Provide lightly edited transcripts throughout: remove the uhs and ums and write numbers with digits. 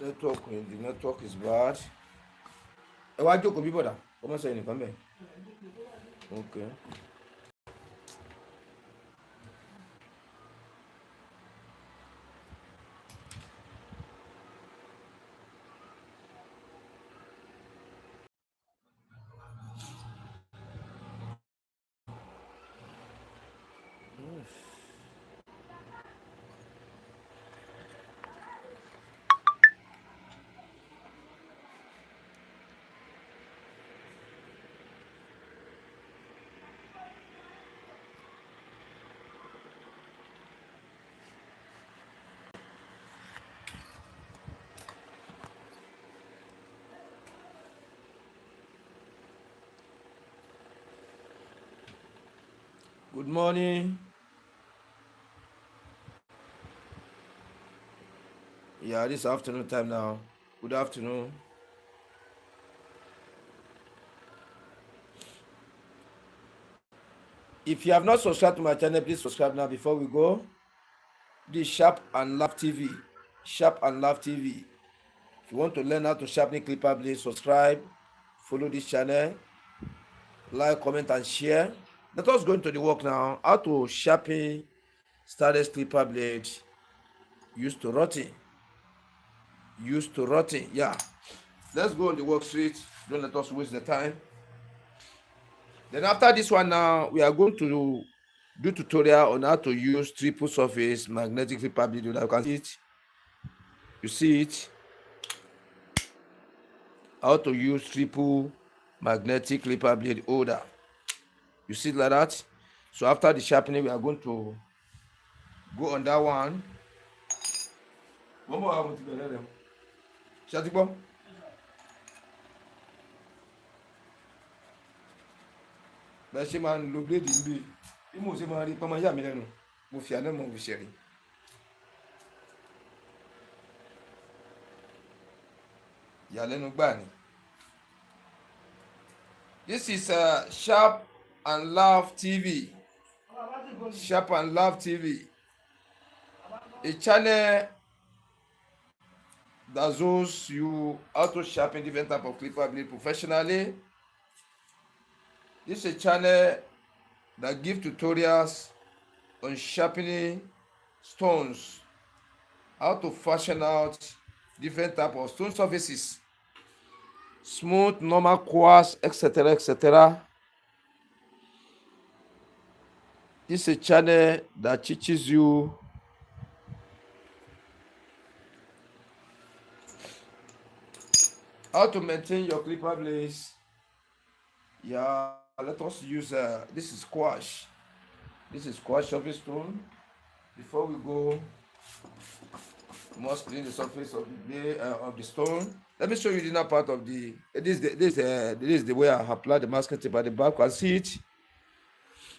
Network, the network is bad. Ẹ wá jókòó bí bọ̀dà, ọmọ sọ ẹnìkan bẹ̀. Okay. Good morning. Yeah, this afternoon time now. Good afternoon. If you have not subscribed to my channel, please subscribe now before we go. This Sharp and Laugh TV. Sharp and Laugh TV. If you want to learn how to sharpen clipper blade, subscribe, follow this channel, like, comment, and share. Let us go into the work now. How to sharpen stainless clipper blade used to rotting. Yeah. Let's go on the work straight. Don't let us waste the time. Then after this one now, we are going to do tutorial on how to use triple surface magnetic clipper blade. You can see it. You see it. How to use triple magnetic clipper blade holder. You see it like that. So after the sharpening, we are going to go on that one. One more I want to get them. Shut it up. Bẹ́ẹ̀ ṣe máa ń lo blade níbí bí mo ṣe máa rí pọ́nmọ́ yà mí lẹ́nu mo fi àná mọ̀ fi ṣẹ̀rí. Ìyàlẹ́nu gbà ni. This is Sharp and Laugh TV. Sharp and Laugh TV. A channel that shows you how to sharpen different type of clipper blade professionally. This is a channel that gives tutorials on sharpening stones, how to fashion out different type of stone surfaces, smooth, normal, quartz, etc., etc. This is a channel that teaches you how to maintain your clipper blades. Yeah, let us use this is squash. This is squash surface stone. Before we go, we must clean the surface of the stone. Let me show you the inner part of the. This is the way I apply the masking tape at the back. You can see it.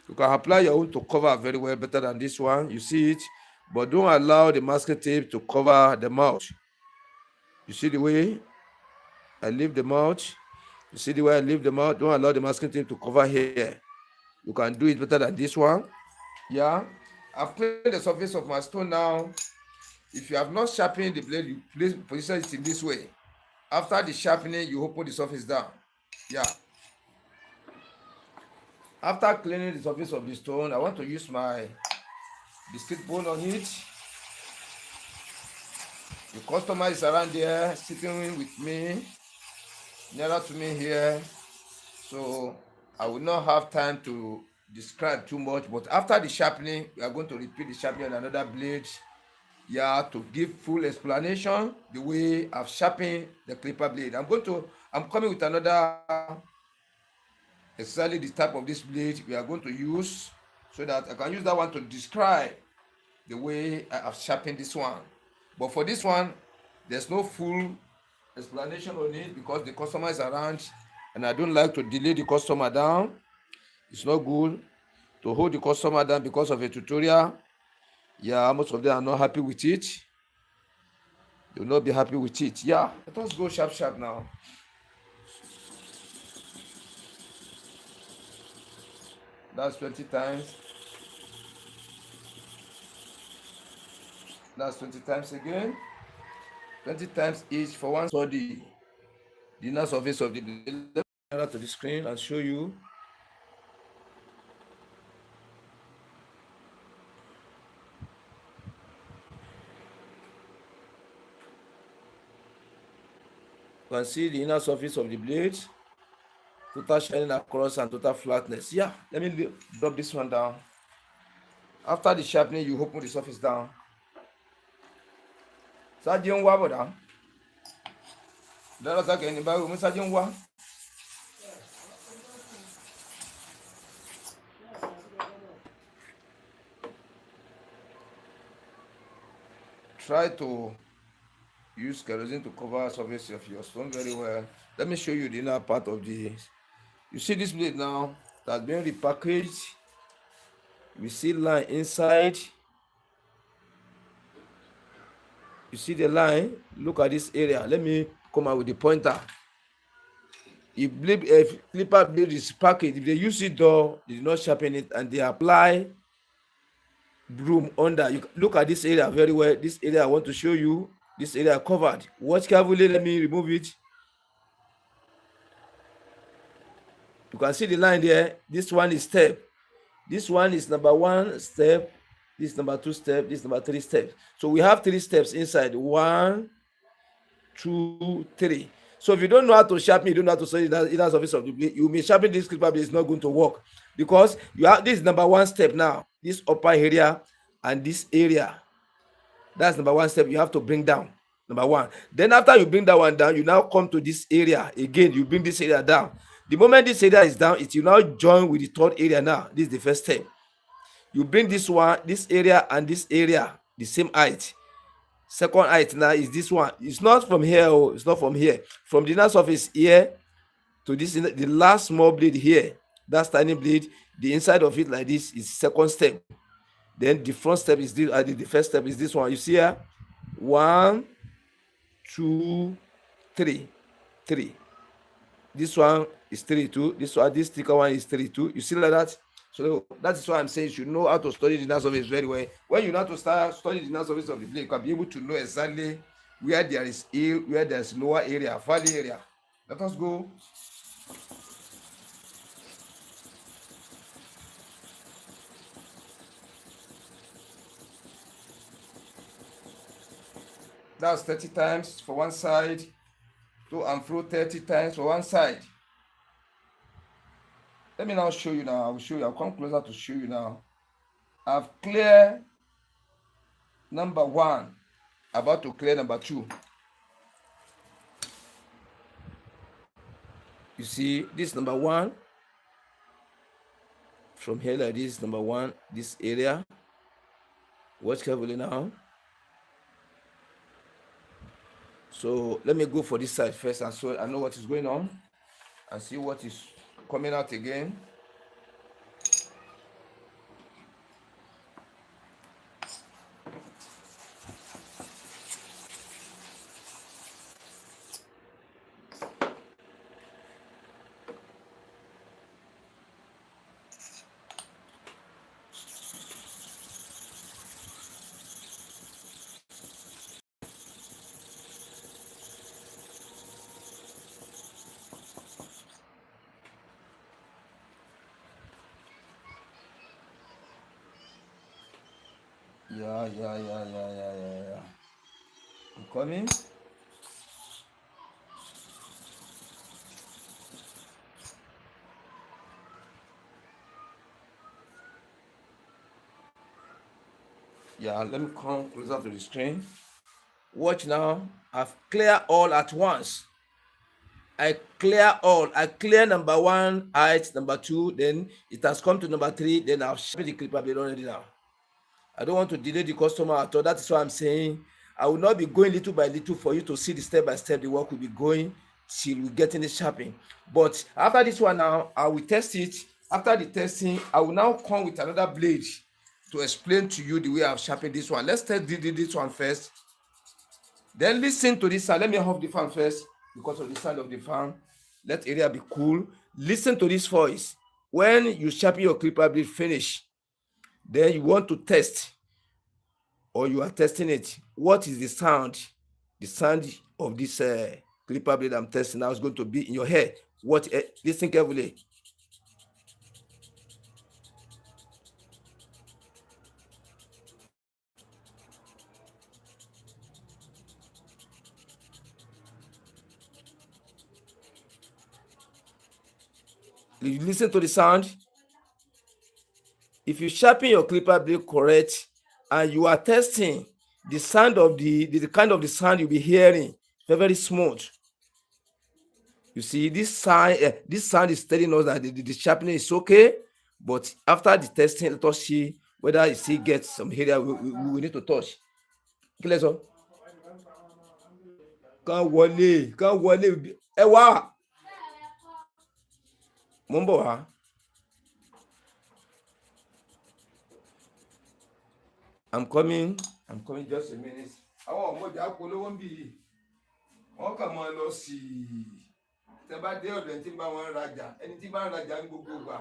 You can apply your own to cover very well, better than this one. You see it, but don't allow the masking tape to cover the mouth. You see the way I leave the mouth. You see the way I leave the mouth. Don't allow the masking tape to cover here. You can do it better than this one. Yeah, I've cleaned the surface of my stone now. If you have not sharpened the blade, you please position it in this way. After the sharpening, you open the surface down. Yeah. After cleaning the surface of the stone, I want to use my biscuit bone on it. The customer is around there, sitting with me, nearer to me here. So I will not have time to describe too much, but after the sharpening, we are going to repeat the sharpening on another blade. Yeah, to give full explanation the way I've sharpened the clipper blade. I'm coming with another, exactly the type of this blade we are going to use, so that I can use that one to describe the way I have sharpened this one. But for this one, there's no full explanation on it because the customer is around and I don't like to delay the customer down. It's not good to hold the customer down because of a tutorial. Yeah, most of them are not happy with it. They will not be happy with it. Yeah, let us go sharp now. That's 20 times. That's 20 times again. 20 times each for one study. The inner surface of the blade. Let me come to the screen and show you. You can see the inner surface of the blade, total shining across and total flatness. Yeah, let me drop this one down. After the sharpening, you open the surface down. Sáájú ń wá bọ̀dá. Dára sákẹ́ ní báyìí, mo sáájú ń wá. Try to use kerosene to cover surface of your stone very well. Let me show you the inner part of this. You see this blade now that's been repackaged. We see line inside. You see the line. Look at this area. Let me come out with the pointer. If clipper blade is packaged, if they use it though, they did not sharpen it and they apply broom under. You look at this area very well. This area I want to show you. This area covered. Watch carefully. Let me remove it. You can see the line there. This one is step. This one is number 1 step. This is number 2 step. This is number 3 step. So we have 3 steps inside. 1, 2, 3. So if you don't know how to sharpen, you don't know how to study the inner surface of the blade, you may sharpen this clipper blade, it's not going to work because you have this number 1 step now. This upper area and this area. That's number 1 step you have to bring down. Number 1. Then after you bring that one down, you now come to this area again. You bring this area down. The moment this area is down, it will now join with the third area now. This is the first step. You bring this one, this area and this area the same height. Second height now is this one. It's not from here. Oh, it's not from here. From the inner surface here to this, the last small blade here, that's tiny blade. The inside of it like this is second step. Then the front step is this. The first step is this one. You see here, 1, 2, 3, 3. This one is 3 2. This one, this thicker one is 3 2. You see like that. So that is why I'm saying you should know how to study the inner surface very well. When you know how to start study the inner surface of the blade, you can be able to know exactly where there is hill, where there is lower area, valley area. Let us go. That's 30 times for one side. To and fro 30 times for one side. Let me now show you now. I will show you. I'll come closer to show you now. I've cleared number 1. About to clear number 2. You see, this number 1. From here like this, number 1, this area. Watch carefully now. So let me go for this side first and so I know what is going on and see what is coming out again. Yeah. I'm coming. Yeah, let me come closer to the screen. Watch now. I've cleared all at once. I clear all. I clear number 1 height, number 2, then it has come to number 3, then I've sharpened the clipper blade already now. I don't want to delay the customer at all. That is why I'm saying I will not be going little by little for you to see the step by step. The work will be going till we get in the sharpening. But after this one now, I will test it. After the testing, I will now come with another blade to explain to you the way I've sharpened this one. Let's test this one first. Then listen to this sound. Let me off the fan first because of the sound of the fan. Let area be cool. Listen to this voice. When you sharpen your clipper blade finish, then you want to test or you are testing it. What is the sound the sound of this clipper blade I'm testing now is going to be in your head. What? Listen carefully. You listen to the sound. If you sharpen your clipper blade correct and you are testing the sound of the kind of the sound you'll be hearing, very, very smooth. You see, this sound is telling us that the sharpening is okay, but after the testing, let us see whether it still gets some area we need to touch. Kílẹ̀ sọ? Kán wọlé, ẹ wá, mò ń bọ̀ wá. I'm coming just a minute. Àwọn ọmọdé apolówó ń bì yìí, wọ́n kàn máa lọ sí i. Tẹ bá dé ọ̀dọ̀ ẹni tí bá wọn rajà, ẹni tí bá ń rajà ń gbogbo gbà.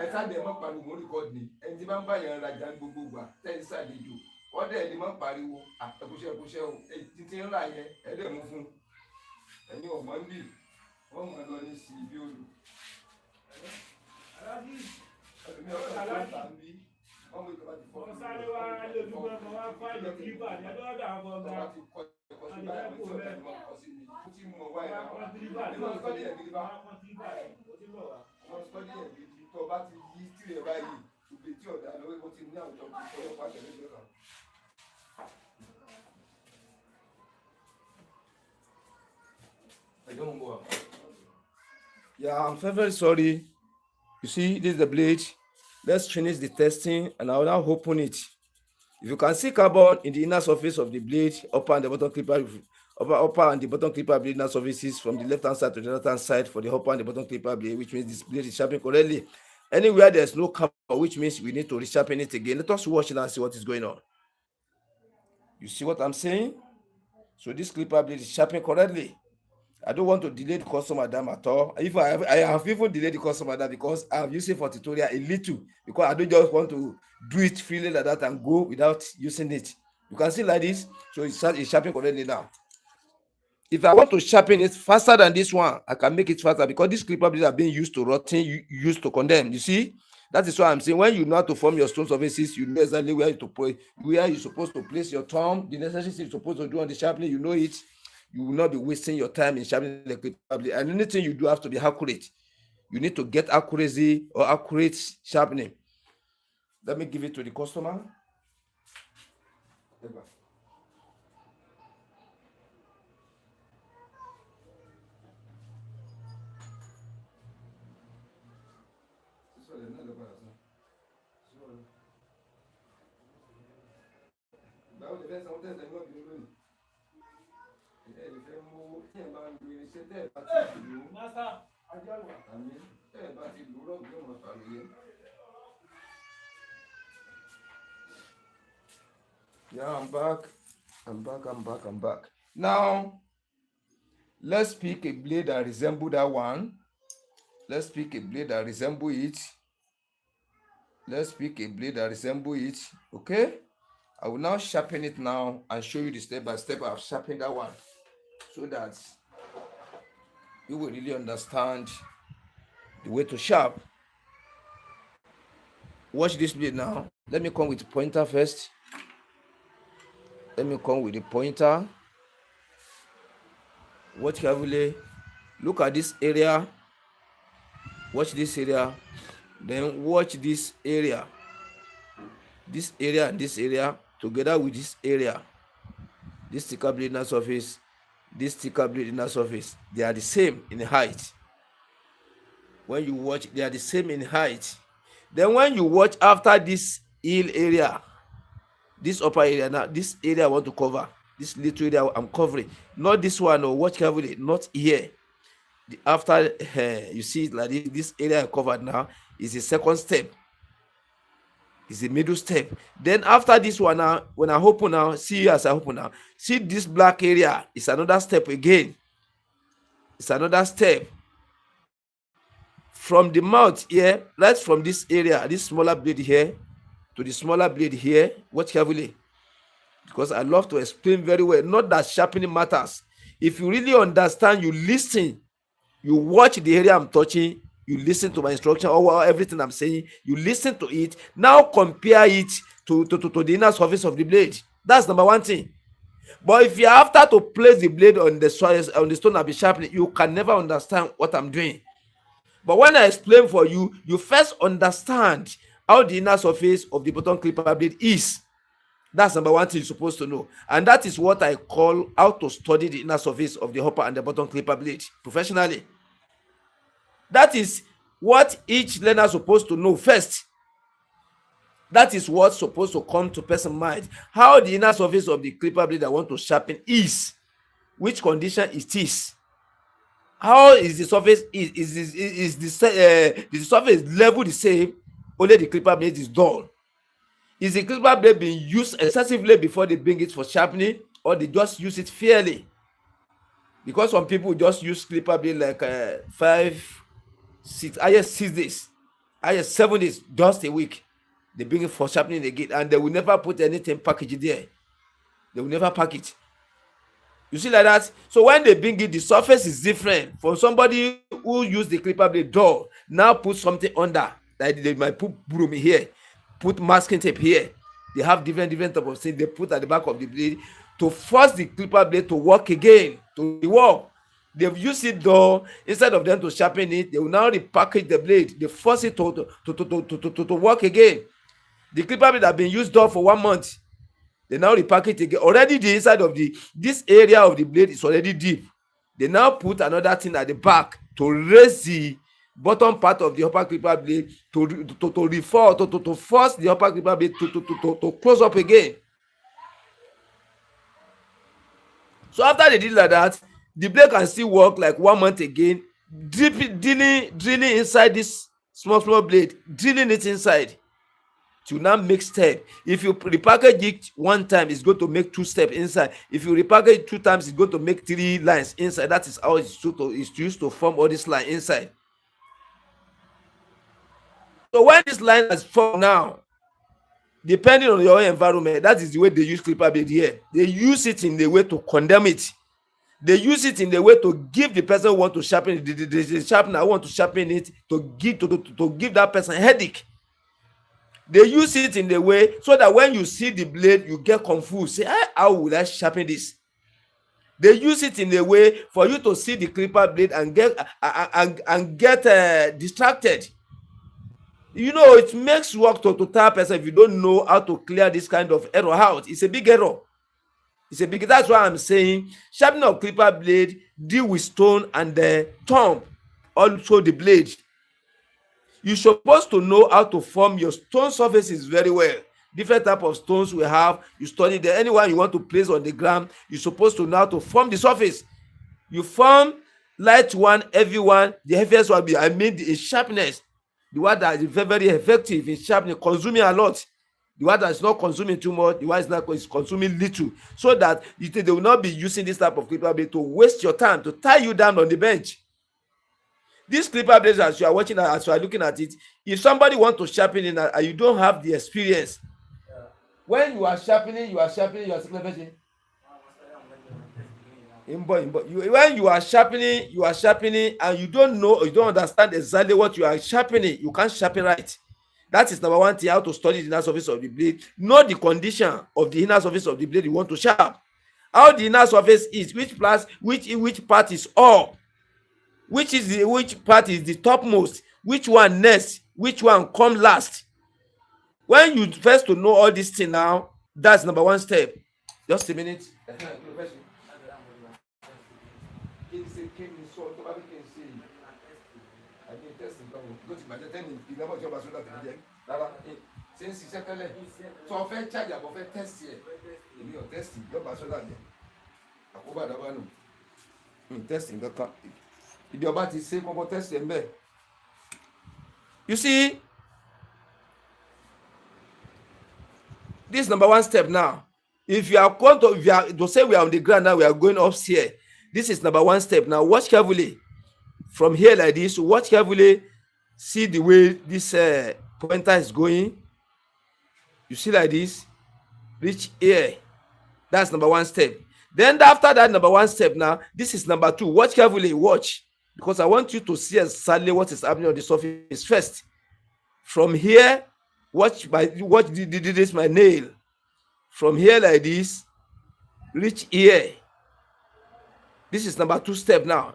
Ẹ sáde mọ́ pariwo mo record ni, ẹni tí bá ń bá yẹn rajà ń gbogbo gbà, tẹ́ ẹ ṣàlejò. Wọ́n dẹ̀ ẹni mọ́ pariwo, ẹkúṣẹ́ o, títí ń rà yẹn, ẹ dẹ̀ mú fún. Ẹ̀yin ọ̀mọ́ ń bì, wọ́n mọ̀ lọ ní sí ibi olù. Ẹ̀mí ọ̀pọ̀ ìgbà ń bí. Wọ́n sáré wá lójúmọ́ kan wá fáìlì kílípà ní ọ̀dọ̀ àwọn ọmọ ọmọ àdìgbò rẹ̀. Wọ́n kílípà ní ọ̀dọ̀ kílípà. Wọ́n sọ́dí ẹ̀ gidi tó bá ti yí tirẹ̀ báyìí, òbí tí ọ̀dà lọ́wọ́ ó ti ní àwùjọ ìṣòro pàṣẹ lójú kan. Yeah, I'm very, very sorry. You see, this is the blade. Let's finish the testing and I will now open it. If you can see carbon in the inner surface of the blade, upper and the bottom clipper, upper and the bottom clipper blade inner surfaces from the left hand side to the right hand side for the upper and the bottom clipper blade, which means this blade is sharpened correctly. Anywhere there's no carbon, which means we need to resharpen it again. Let us watch it and see what is going on. You see what I'm saying? So this clipper blade is sharpened correctly. I don't want to delay the customer down at all. If I have even delayed the customer down because I'm using for tutorial a little, because I don't just want to do it freely like that and go without using it. You can see like this, so it's sharpening correctly now. If I want to sharpen it faster than this one, I can make it faster because these clipper blades are being used to rotten, used to condemn. You see, that is why I'm saying when you know how to form your stone surfaces, you know exactly where you're supposed to place your thumb, the necessary thing you're supposed to do on the sharpening, you know it. You will not be wasting your time in sharpening the clipper blade. And anything you do have to be accurate. You need to get accuracy or accurate sharpening. Let me give it to the customer. Yeah, I'm back. Now, let's pick a blade that resembles that one. Let's pick a blade that resembles it. Okay? I will now sharpen it now and show you the step by step I've sharpened that one so that you will really understand the way to sharp. Watch this blade now. Let me come with the pointer first. Watch carefully. Look at this area. Watch this area. Then watch this area. This area and this area together with this area. This thicker blade inner surface. This thicker blade inner surface. They are the same in height. When you watch, they are the same in height. Then when you watch after this heel area, this upper area, now this area I want to cover, this little area I'm covering, not this one. No, watch carefully, not here. After you see it like this area I covered now is the second step, is the middle step. Then after this one now, when I open now, see as I open now, see this black area is another step again. It's another step. From the mouth here, right from this area, this smaller blade here to the smaller blade here, watch carefully. because I love to explain very well. Not that sharpening matters. If you really understand, you listen, you watch the area I'm touching, you listen to my instruction or everything I'm saying, you listen to it. Now compare it to the inner surface of the blade. That's number one thing. But if you have to place the blade on the soil, on the stone I'll be sharpening, you can never understand what I'm doing. But when I explain for you, you first understand how the inner surface of the bottom clipper blade is. That's number one thing you're supposed to know. And that is what I call how to study the inner surface of the upper and the bottom clipper blade professionally. That is what each learner is supposed to know first. That is what's supposed to come to person's mind. How the inner surface of the clipper blade I want to sharpen is, which condition it is. How is the surface is the surface level the same, only the clipper blade is dull? Is the clipper blade being used excessively before they bring it for sharpening, or they just use it fairly? Because some people just use clipper blade like 5, 6, highest 6 days, highest 7 days, just a week. They bring it for sharpening again, and they will never put anything packaged there. They will never pack it. You see like that? So when they bring it, the surface is different from somebody who use the clipper blade dull. Now put something under, like they might put broom here, put masking tape here. They have different type of things they put at the back of the blade to force the clipper blade to work again, to work. They've used it dull. Instead of them to sharpen it, they will now repackage the blade. They force it to work again. The clipper blade have been used dull for 1 month. They now repack it again. Already the inside of this area of the blade is already deep. They now put another thing at the back to raise the bottom part of the upper clipper blade to force the upper clipper blade to close up again. So after they did like that, the blade can still work like 1 month again, drilling inside this small blade, drilling it inside to now make step. If you repackage it 1 time, it's going to make 2 steps inside. If you repackage it 2 times, it's going to make 3 lines inside. That is how it's used to form all this line inside. So when this line has formed now, depending on your environment, that is the way they use clipper blade here. They use it in the way to condemn it. They use it in the way to give the person who want to sharpen it, the sharpener who want to sharpen it, to give that person a headache. They use it in the way so that when you see the blade, you get confused. Say, how will I sharpen this? They use it in a way for you to see the clipper blade and get distracted. You know, it makes work to tell person if you don't know how to clear this kind of error out. It's a big error. That's why I'm saying sharpening of clipper blade deal with stone and the thumb, also the blade. You're supposed to know how to form your stone surfaces very well. Different type of stones we have. You study there. Anyone you want to place on the ground, you're supposed to know how to form the surface. You form light one, heavy one. The heaviest one be, the sharpness. The one that is very, very effective in sharpening, consuming a lot. The one that is not consuming too much, the one is consuming little. So that they will not be using this type of clipper blade to waste your time, to tie you down on the bench. This clipper blade, as you are watching, as you are looking at it, if somebody want to sharpen it and you don't have the experience, when you are sharpening, you are sharpening. When you are sharpening, and you don't know, or you don't understand exactly what you are sharpening, you can't sharpen right. That is number one thing, how to study the inner surface of the blade. Know the condition of the inner surface of the blade you want to sharp. How the inner surface is, which part is up, which part is the topmost, which one next, which one come last. When you first to know all these things now, that's number one step. Just a minute. You see, this is number one step now. If you are to say we are on the ground now, we are going upstairs. This is number one step. Now watch carefully. From here like this, watch carefully. See the way this pointer is going. You see like this, reach here. That's number one step. Then after that number one step now, this is number two. Watch carefully, watch. Because I want you to see exactly what is happening on the surface first. From here, watch this my nail. From here like this, reach here. This is number two step now.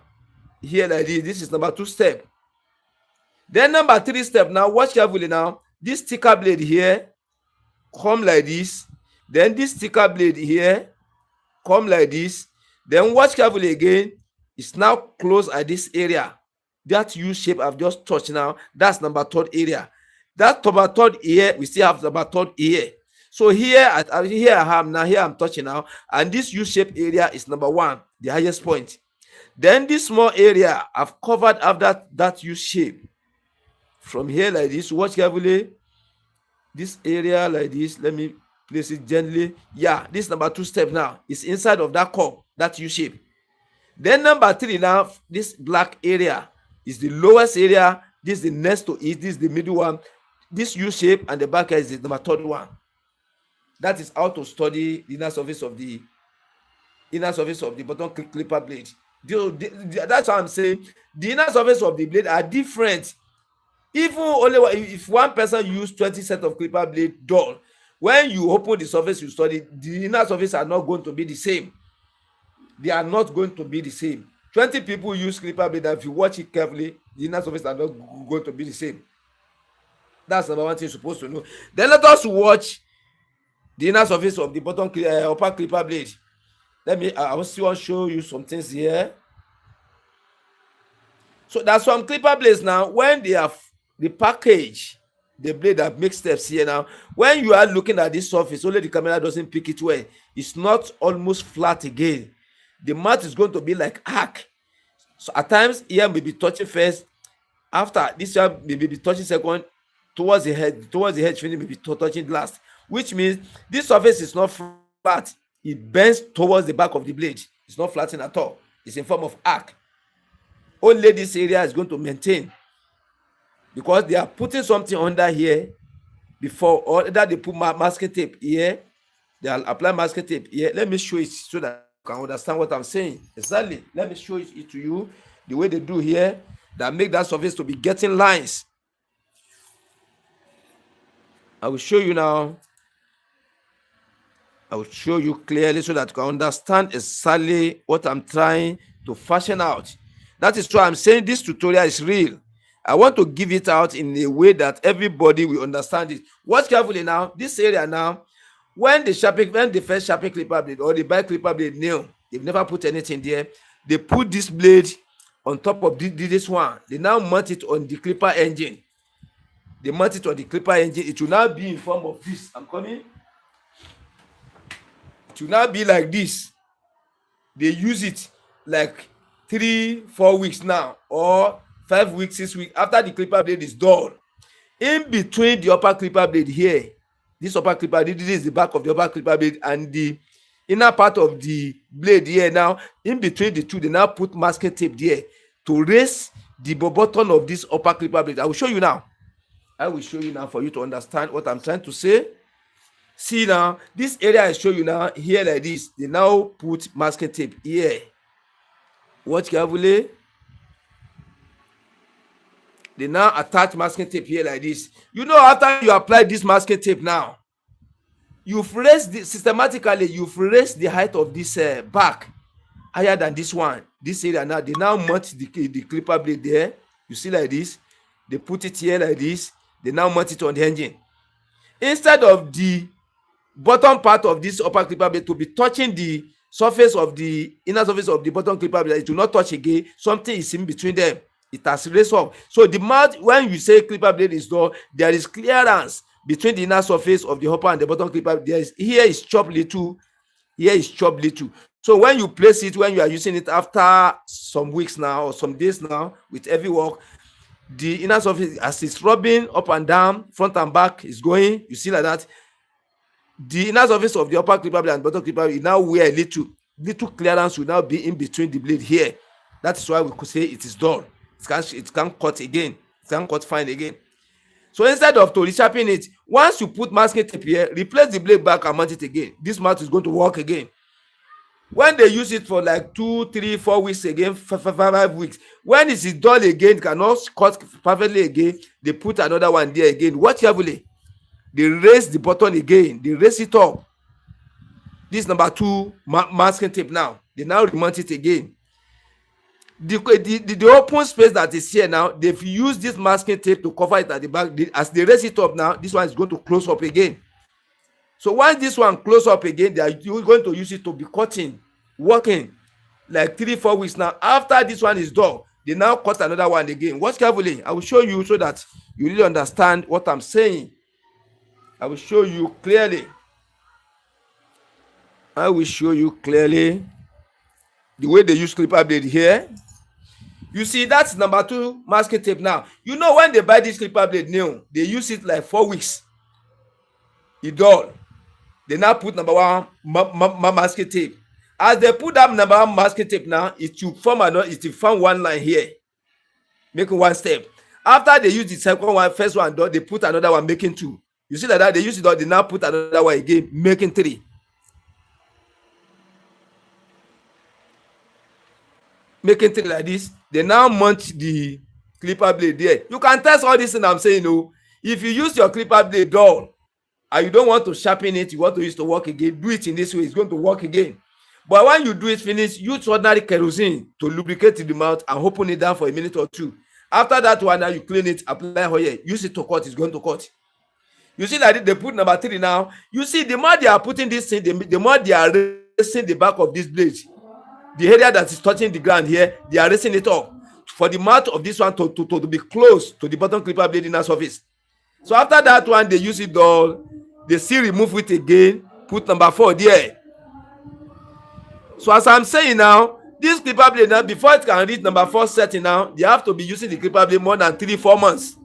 Here like this is number two step. Then number three step now, watch carefully now. This sticker blade here, come like this. Then this sticker blade here, come like this. Then watch carefully again. It's now close at this area. That U shape I've just touched now, that's number third area. That number third here, we still have number third here. So here I'm touching now, and this U shape area is number one, the highest point. Then this small area I've covered after that U shape. From here like this, watch carefully. This area like this, let me place it gently. Yeah, this number two step now is inside of that curve, that U shape. Then number three now, this black area is the lowest area. This is the next to it. This is the middle one. This U shape and the back is the number third one. That is how to study the inner surface of the bottom clipper blade. That's how I'm saying the inner surface of the blade are different. Even only if one person use 20 set of clipper blade dull, when you open the surface you study, the inner surface are not going to be the same. They are not going to be the same. 20 people use clipper blade, and if you watch it carefully, the inner surface are not going to be the same. That's number one thing you're supposed to know. Then let us watch the inner surface of the bottom upper clipper blade. I also want to show you some things here. So there's some clipper blades now, when they have the package, the blade that makes steps here now, when you are looking at this surface, only the camera doesn't pick it well. It's not almost flat again. The mat is going to be like arc. So at times here may be touching first, after this one may be touching second, towards the head finish may be touching last, which means this surface is not flat. It bends towards the back of the blade. It's not flattened at all. It's in form of arc. Only this area is going to maintain, because they are putting something under here before, or that they put masking tape here. They'll apply masking tape here. Let me show it so that you can understand what I'm saying exactly. Let me show it to you the way they do here, that make that surface to be getting lines. I will show you now. I will show you clearly so that you can understand exactly what I'm trying to fashion out. That is why I'm saying this tutorial is real. I want to give it out in a way that everybody will understand it. Watch carefully now. This area now, when the first Sharpen clipper blade or the bike clipper blade nail, they've never put anything there. They put this blade on top of this one. They now mount it on the clipper engine. They mount it on the clipper engine. It will now be in form of this. I'm coming. It will now be like this. They use it like 3-4 weeks now, or 5 weeks, 6 weeks after the clipper blade is dull. In between the upper clipper blade here, this upper clipper blade, this is the back of the upper clipper blade, and the inner part of the blade here now, in between the two, they now put masking tape there to raise the bottom of this upper clipper blade. I will show you now for you to understand what I'm trying to say. See now, this area I show you now here like this, they now put masking tape here. Watch carefully. They now attach masking tape here like this. You know, after you apply this masking tape now, you've raised systematically, you've raised the height of this back higher than this one. This area now, they now mount the clipper blade there. You see like this. They put it here like this. They now mount it on the engine. Instead of the bottom part of this upper clipper blade to be touching the surface of the inner surface of the bottom clipper blade, it will not touch again. Something is in between them. It has raised up. So the mount, when you say clipper blade is dull, there is clearance between the inner surface of the upper and the bottom clipper. Here is chopped little. Here is chopped little. So when you place it, when you are using it after some weeks now or some days now with heavy work, the inner surface, as it's rubbing up and down, front and back is going, you see like that. The inner surface of the upper clipper blade and bottom clipper blade now where a little clearance will now be in between the blade here. That is why we could say it is dull. It can't cut again. It can't cut fine again. So instead of to resharpen it, once you put masking tape here, replace the blade back and mount it again. This mount is going to work again. When they use it for like 2, 3, 4 weeks again, 5 weeks, when it is dull again, cannot cut perfectly again, they put another one there again. Watch carefully. They raise the button again, they raise it up. This number 2 masking tape now. They now remount it again. The open space that is here now, they've used this masking tape to cover it at the back. As they raise it up now, this one is going to close up again. So once this one close up again, they are going to use it to be cutting, working like 3-4 weeks now. After this one is done, they now cut another one again. Watch carefully. I will show you so that you really understand what I'm saying. I will show you clearly. I will show you clearly the way they use clipper blade here. You see, that's number 2 masking tape now. You know, when they buy this clipper blade new, they use it like 4 weeks. It dull. They now put number 1 masking tape. As they put that number 1 masking tape now, it will form one line here, making one step. After they use the second one, first one done, they put another one, making 2. You see like that, they use it, they now put another one again, making 3. Making 3 like this. They now mount the clipper blade there. You can test all this thing I'm saying. Oh, if you use your clipper blade dull and you don't want to sharpen it, you want to use to work again, do it in this way. It's going to work again. But when you do it finish, use ordinary kerosene to lubricate the mouth and open it down for a minute or 2. After that one, now you clean it, apply oil, use it to cut. It's going to cut. You see that they put number 3 now. You see, the more they are putting this thing, the more they are raising the back of this blade. The area that is touching the ground here, they are raising it up for the mouth of this one to be close to the bottom clipper blade inner surface. So after that one, they use it all. They still remove it again, put number 4 there. So as I'm saying now, this clipper blade now, before it can reach number 4 setting now, they have to be using the clipper blade more than 3-4 months,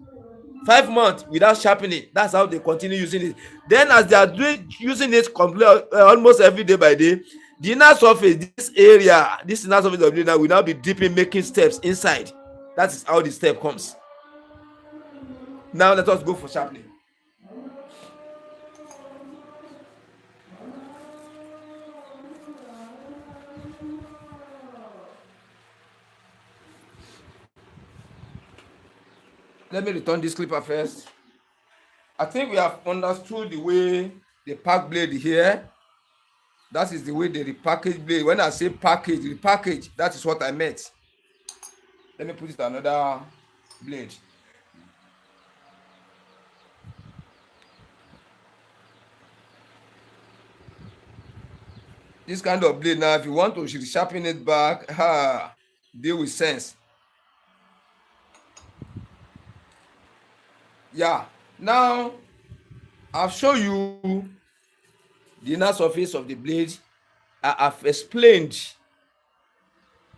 5 months without sharpening. That's how they continue using it. Then as they are using it almost every day by day, the inner surface, this inner surface of the blade now will now be dipping, making steps inside. That is how the step comes. Now let us go for sharpening. Let me return this clipper first. I think we have understood the way they pack blade here. That is the way they repackage blade. When I say package, repackage, that is what I meant. Let me put it another blade. This kind of blade now, if you want to sharpen it back, deal with sense. Yeah. Now, I've shown you the inner surface of the blade. I've explained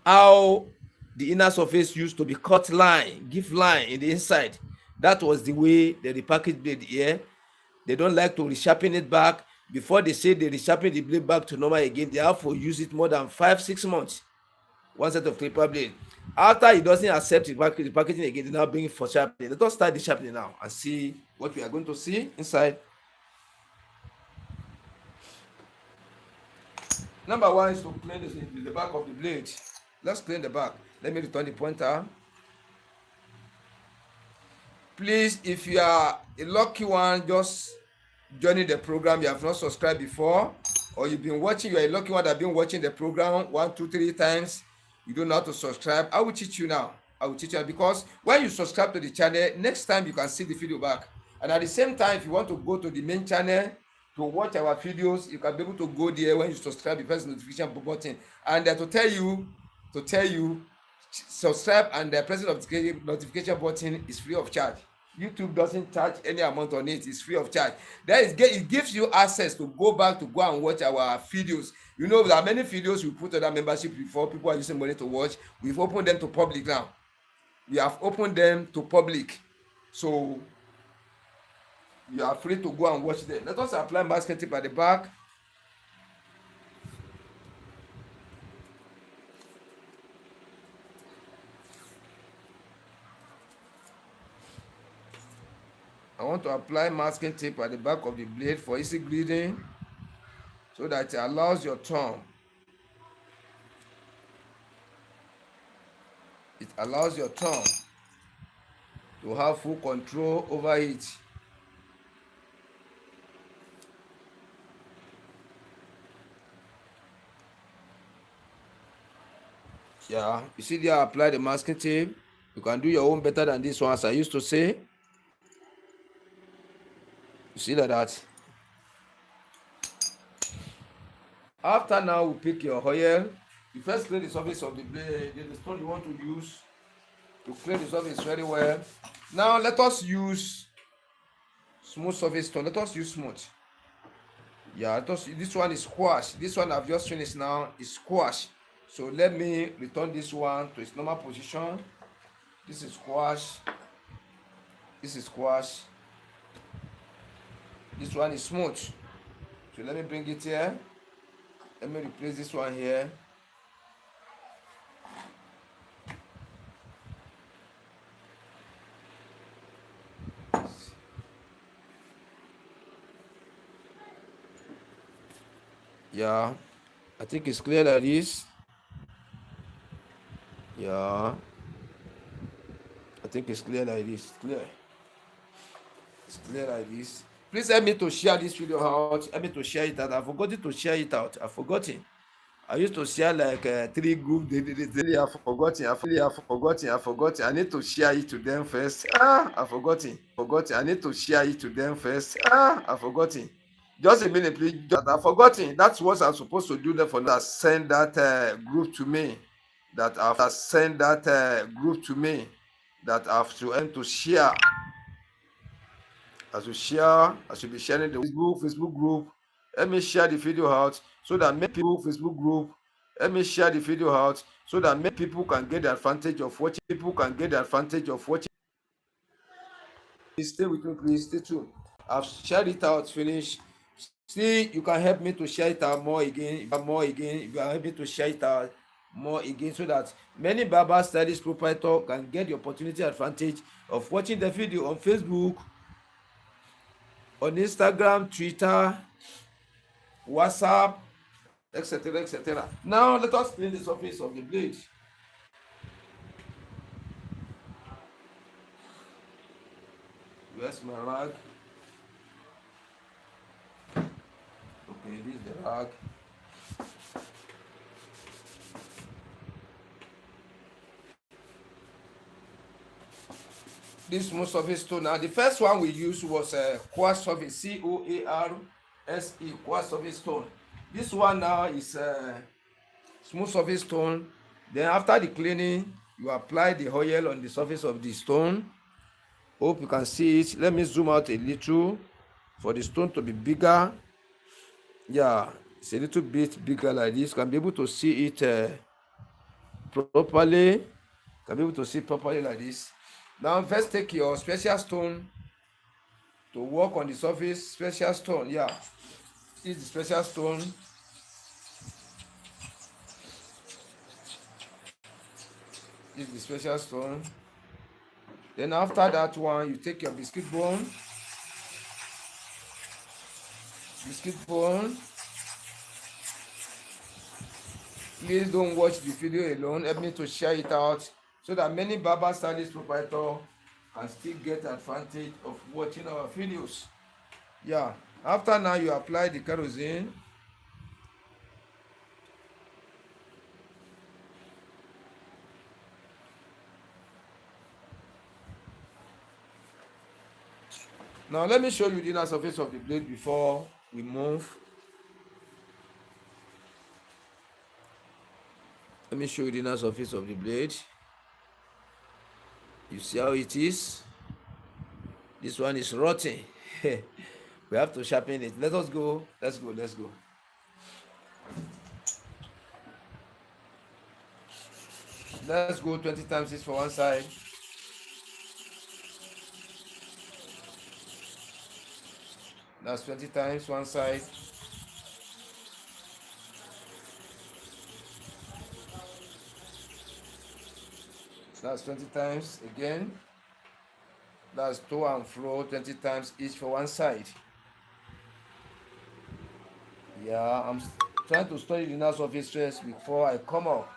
how the inner surface used to be cut line, give line in the inside. That was the way they repackage blade here. They don't like to resharpen it back. Before they say they resharpen the blade back to normal again, they have to use it more than 5-6 months. One set of clipper blade. After it doesn't accept the packaging again, they now bring it for sharpening. Let us start the sharpening now and see what we are going to see inside. Number 1 is to clean the back of the blade. Let's clean the back. Let me return the pointer. Please, if you are a lucky one just joining the program, you have not subscribed before, or you've been watching, you are a lucky one that have been watching the program 1, 2, 3 times, you don't know how to subscribe. I will teach you now. I will teach you, because when you subscribe to the channel, next time you can see the video back. And at the same time, if you want to go to the main channel to watch our videos, you can be able to go there. When you subscribe, you press the notification button, and to tell you subscribe, and the pressing of the notification button is free of charge. YouTube doesn't charge any amount on it. It's free of charge. It gives you access to go back to go and watch our videos. You know, there are many videos we put on our membership before. People are using money to watch. We've opened them to public now. We have opened them to public. So you are free to go and watch them. Let us apply masking tape at the back. want to apply masking tape at the back of the blade for easy gluing so that it allows your thumb. It allows your thumb to have full control over it. Yeah, you see there I apply the masking tape. You can do your own better than this one, as I used to say. You see that? After now, we pick your oil. You first clean the surface of the blade, the stone you want to use to clean the surface very well. Now let us use smooth surface stone. Let us use smooth. Yeah, this one is squash. This one I've just finished now is squash. So let me return this one to its normal position. This is squash. This is squash. This one is smooth. So let me bring it here. Let me replace this one here. Yeah, I think it's clear like this. Yeah, I think it's clear like this. It's clear like this. Please help me to share this video out. Help me to share it out. I forgot to share it out. I forgot it. I used to share like 3 groups. I've forgotten. I've forgotten. I need to share it to them first. I've forgotten. I need to share it to them first. I've forgotten. Just a minute, please. I've forgotten. That's what I'm supposed to do. There for now. Send that group to me. That I've send that group to me. That I've to share. I should be sharing the Facebook group. Let me share the video out so that many people Facebook group. Let me share the video out so that many people can get the advantage of watching. Stay with me, please. Stay tuned. I've shared it out, finish. See, you can help me to share it out more again. You can help me to share it out more again so that many barber stylist proprietor can get the opportunity advantage of watching the video on Facebook, on Instagram, Twitter, WhatsApp, etc., etc. Now let us clean the surface of the blade. Where's my rag? Okay, this is the rag. This smooth surface stone. Now the first one we used was quartz surface, COARSE, quartz surface stone. This one now is smooth surface stone. Then after the cleaning, you apply the oil on the surface of the stone. Hope you can see it. Let me zoom out a little for the stone to be bigger. Yeah, it's a little bit bigger like this. You can be able to see it properly. Like this. Now first take your special stone to work on the surface. Special stone, yeah. This is the special stone. This is the special stone. Then after that one, you take your biscuit bone. Please don't watch the video alone. Help me to share it out so that many barber stylist proprietor can still get advantage of watching our videos. Yeah. After now, you apply the kerosene. Now let me show you the inner surface of the blade before we move. Let me show you the inner surface of the blade. You see how it is? This one is rotten. We have to sharpen it. Let us go. Let's go. Let's go 20 times this for one side. That's 20 times one side. That's 20 times again. That's to and fro 20 times each for one side. Yeah, I'm trying to study the nerve surface stress before I come up.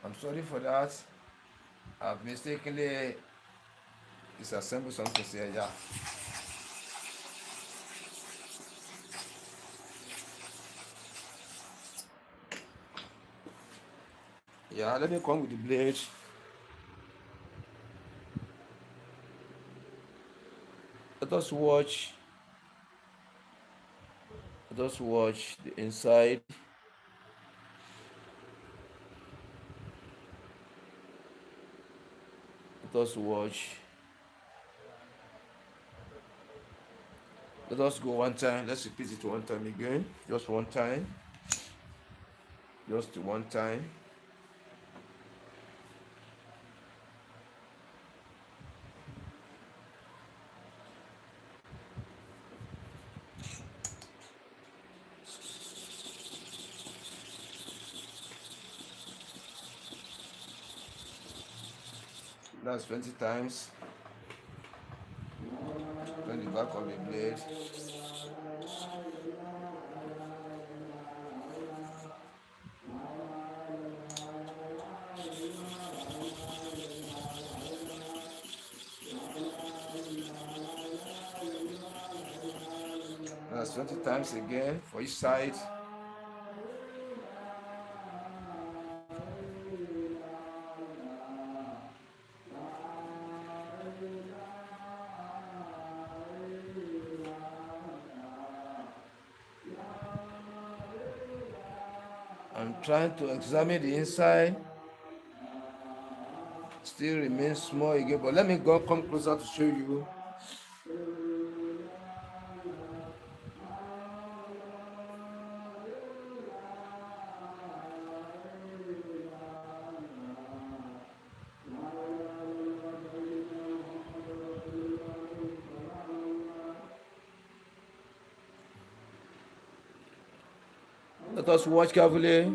I'm sorry for that. I've mistakenly disassembled something here. Yeah. Yeah, let me come with the blade. Let us watch. Let us watch the inside. Let us watch. Let us go one time. Let's repeat it one time again. Just one time. Just one time. That's 20 times. Turn the back of the blade. That's 20 times again for each side. I'm trying to examine the inside. Still remains small again, but let me go come closer to show you. Let us watch carefully.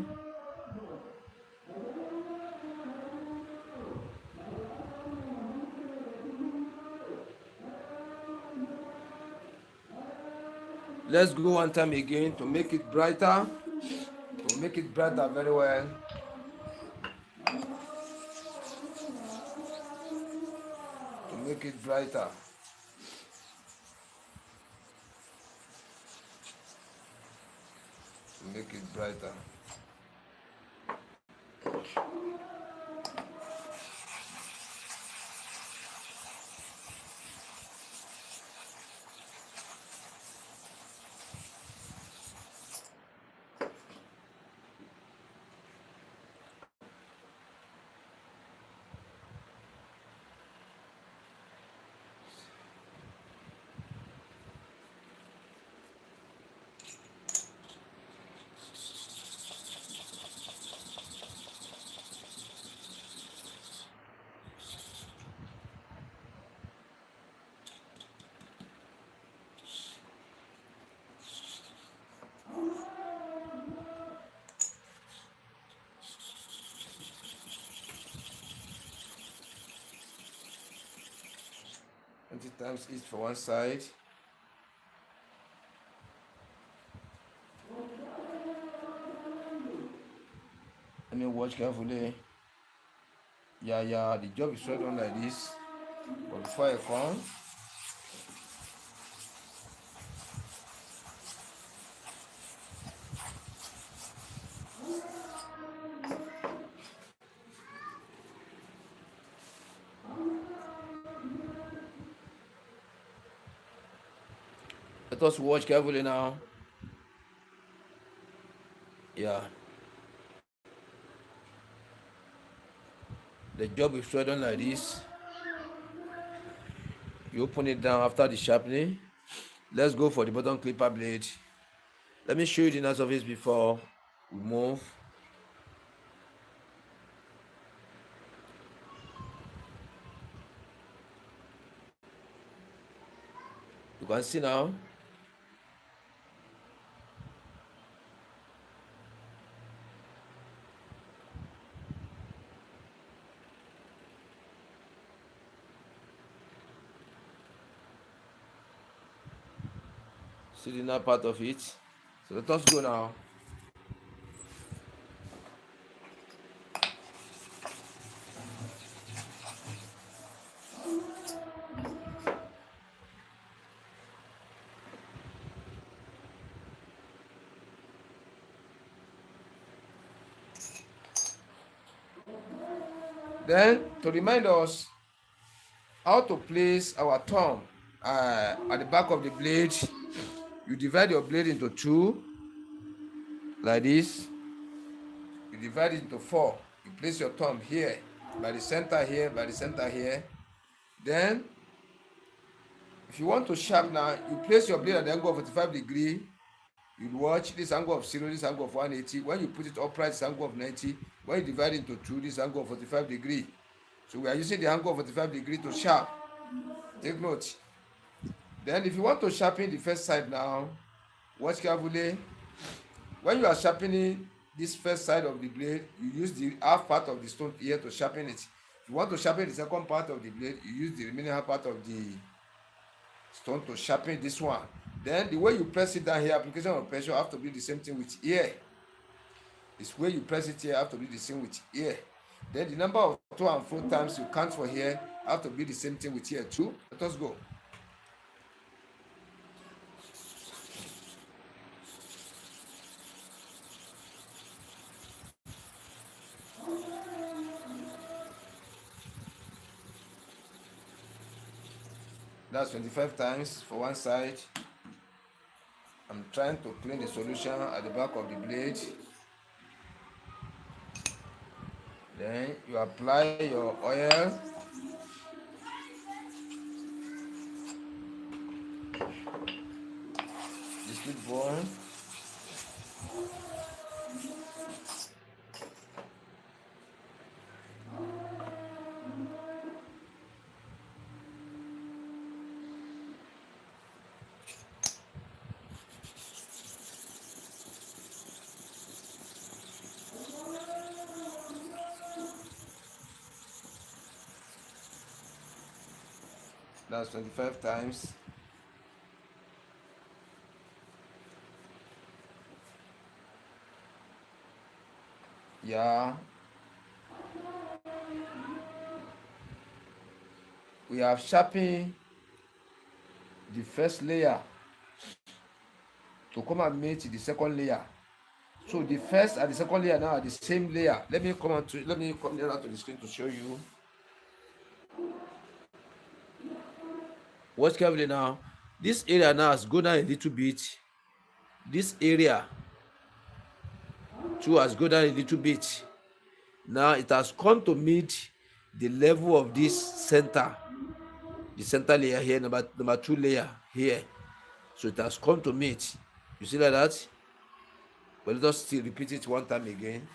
Let's go one time again to make it brighter. To make it brighter very well. To make it brighter. To make it brighter. 20 times each for one side. Let me watch carefully. Yeah, the job is straight on like this. But before I come, let us watch carefully now. Yeah. The job is straight on like this. You open it down after the sharpening. Let's go for the bottom clipper blade. Let me show you the inner surface before we move. You can see now. See the inner part of it. So let us go now. Then to remind us how to place our thumb at the back of the blade, you divide your blade into two, like this. You divide it into four. You place your thumb here, by the center here, by the center here. Then, if you want to sharp now, you place your blade at the angle of 45 degree. You watch this angle of 0, this angle of 180. When you put it upright, this angle of 90. When you divide into two, this angle of 45 degree. So we are using the angle of 45 degree to sharp. Take note. Then if you want to sharpen the first side now, watch carefully. When you are sharpening this first side of the blade, you use the half part of the stone here to sharpen it. If you want to sharpen the second part of the blade, you use the remaining half part of the stone to sharpen this one. Then the way you press it down here, application of pressure have to be the same thing with here. This way you press it here have to be the same with here. Then the number of to and fro times you count for here have to be the same thing with here too. Let us go. That's 25 times for one side. I'm trying to clean the solution at the back of the blade. Then you apply your oil. The split bone. That's 25 times. Yeah. We have sharpened the first layer to come and meet the second layer. So the first and the second layer now are the same layer. Let me come nearer to the screen to show you. Watch carefully now. This area now has gone down a little bit. This area too has gone down a little bit. Now it has come to meet the level of this center, the center layer here, number two layer here. So it has come to meet. You see like that? But let us still repeat it one time again,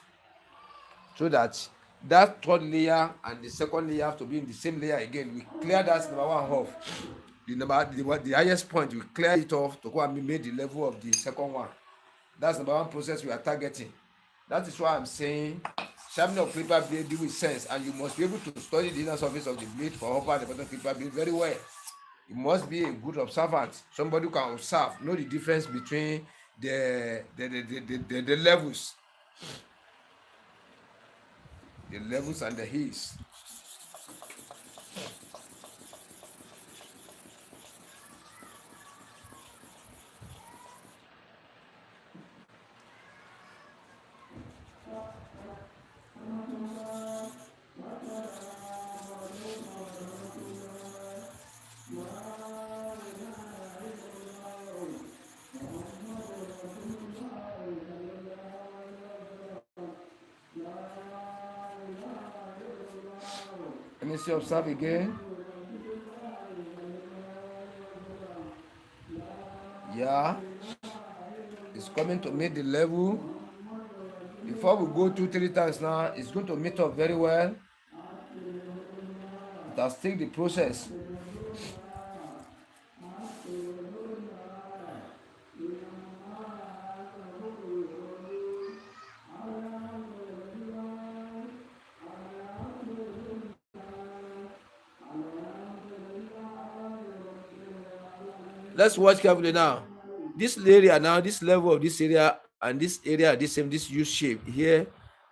so that that third layer and the second layer have to be in the same layer again. We clear that number one off. The highest point, we clear it off to go and make the level of the second one. That's number one process we are targeting. That is why I'm saying sharpening of clipper blade deal with sense, and you must be able to study the inner surface of the blade for upper and the bottom clipper blade very well. You must be a good observant, somebody who can observe, know the difference between the levels, and the heels. Let me see, observe again. Yeah, it's coming to meet the level. Before we go 2-3 times now, it's going to meet up very well. It has taken the process. Let's watch carefully now. This area now, this level of this area and this area are the same. This U shape here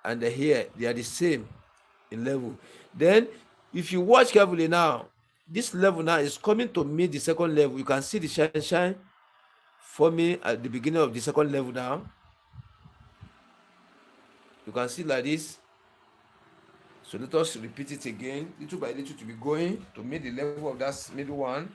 and here, they are the same in level. Then, if you watch carefully now, this level now is coming to meet the second level. You can see the shine forming at the beginning of the second level now. You can see like this. So let us repeat it again, little by little, to be going to meet the level of that middle one.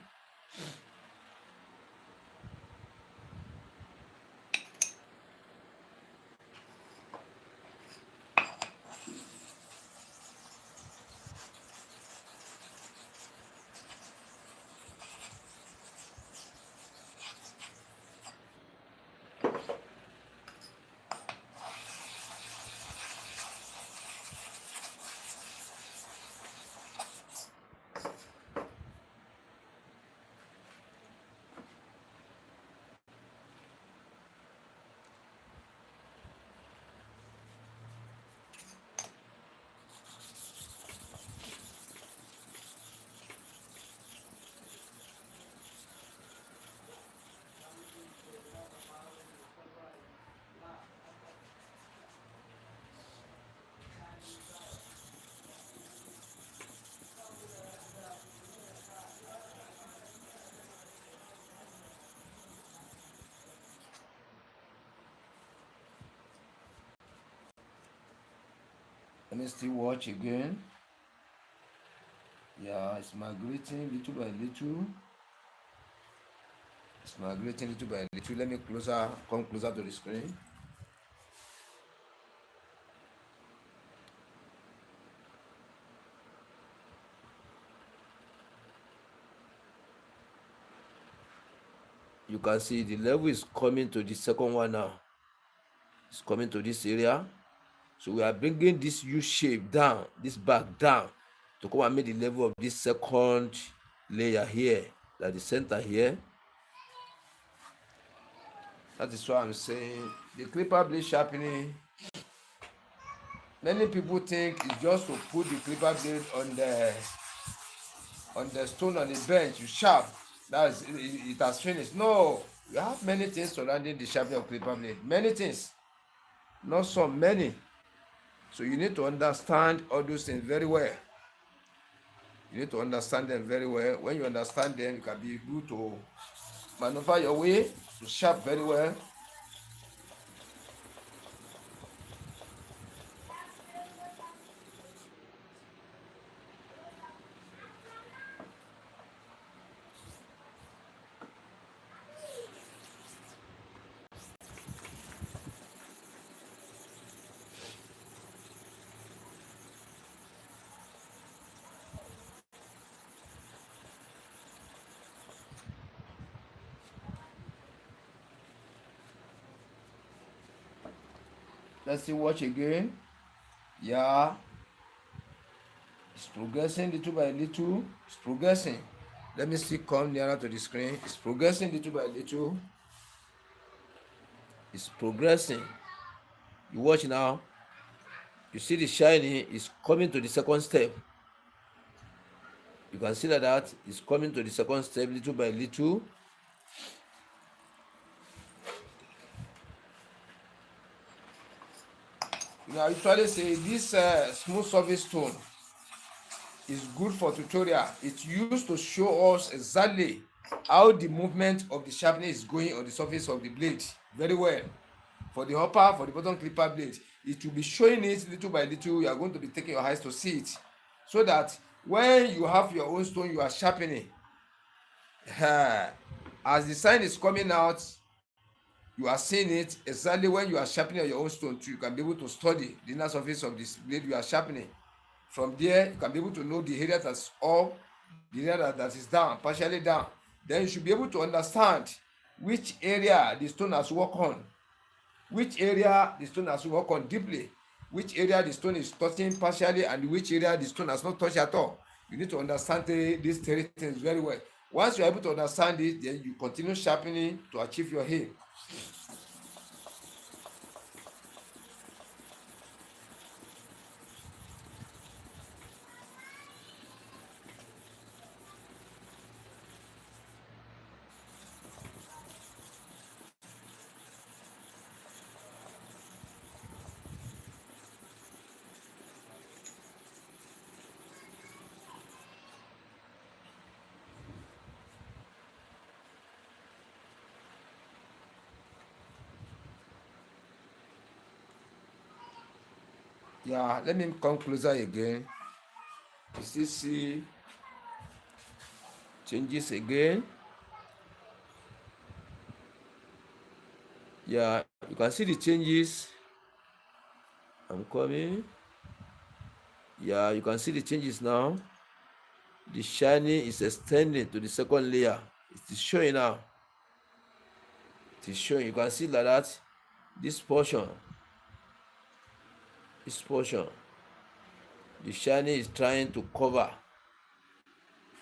Let me still watch again. Yeah, it's migrating little by little. It's migrating little by little. Let me come closer to the screen. You can see the level is coming to the second one now. It's coming to this area. So we are bringing this U shape down, this back down, to come and make the level of this second layer here, at the center here. That is why I'm saying the clipper blade sharpening. Many people think it's just to put the clipper blade on the stone on the bench, you sharp. That's it has finished. No, you have many things surrounding the sharpening of clipper blade. Many things, not some, many. So you need to understand all those things very well. You need to understand them very well. When you understand them, you can be able to maneuver your way to sharp very well. Let's see, watch again. Yeah, it's progressing little by little. It's progressing. Let me see, come nearer to the screen. It's progressing little by little. It's progressing. You watch now. You see the shining is coming to the second step. You can see that is coming to the second step little by little. You know, I usually say this smooth surface stone is good for tutorial. It's used to show us exactly how the movement of the sharpening is going on the surface of the blade very well. For the upper, for the bottom clipper blade, it will be showing it little by little. You are going to be taking your eyes to see it, so that when you have your own stone, you are sharpening. As the sign is coming out, you are seeing it exactly when you are sharpening your own stone too. You can be able to study the inner surface of this blade you are sharpening. From there, you can be able to know the area that's up, the area that is down, partially down. Then you should be able to understand which area the stone has worked on, which area the stone has worked on deeply, which area the stone is touching partially, and which area the stone has not touched at all. You need to understand these three things very well. Once you are able to understand it, then you continue sharpening to achieve your aim. Yeah, let me come closer again. You still see changes again. Yeah, you can see the changes. I'm coming. Yeah, you can see the changes now. The shining is extending to the second layer. It is showing now. It is showing. You can see like that. This portion, the shining is trying to cover.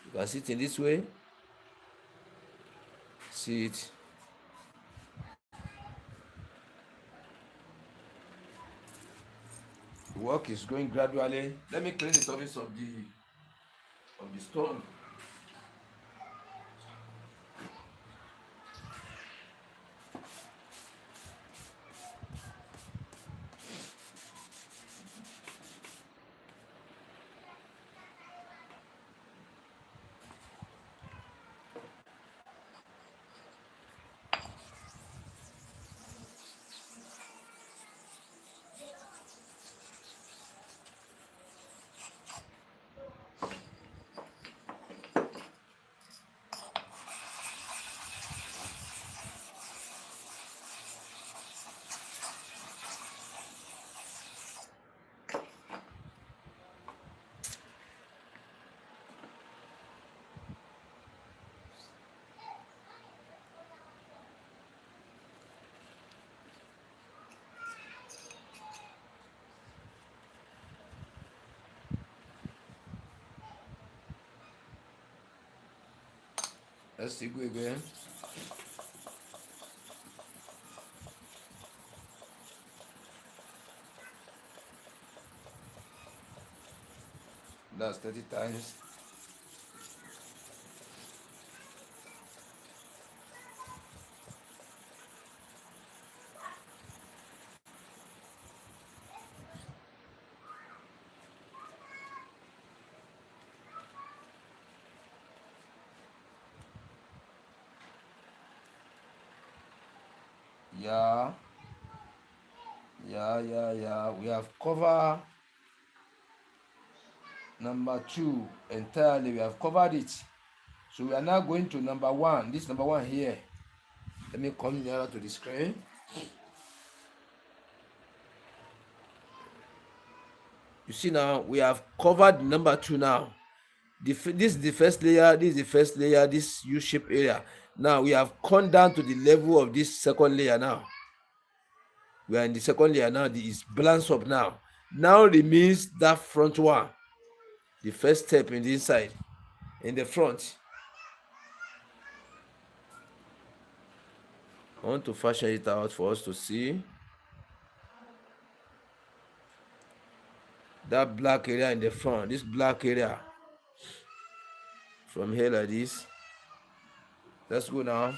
You can see it in this way. See it. The work is going gradually. Let me clean the surface of the stone. Let's see, go again. That's 30 times. Yeah, yeah. We have covered number 2 entirely. We have covered it. So we are now going to number 1. This number 1 here. Let me come nearer to the screen. You see now, we have covered number 2 now. This is the first layer, this U-shaped area. Now we have come down to the level of this second layer now. We are in the second layer now. It's balanced up now. Now remains that front one. The first step in the inside, in the front. I want to fashion it out for us to see. That black area in the front, this black area. From here like this. Let's go now.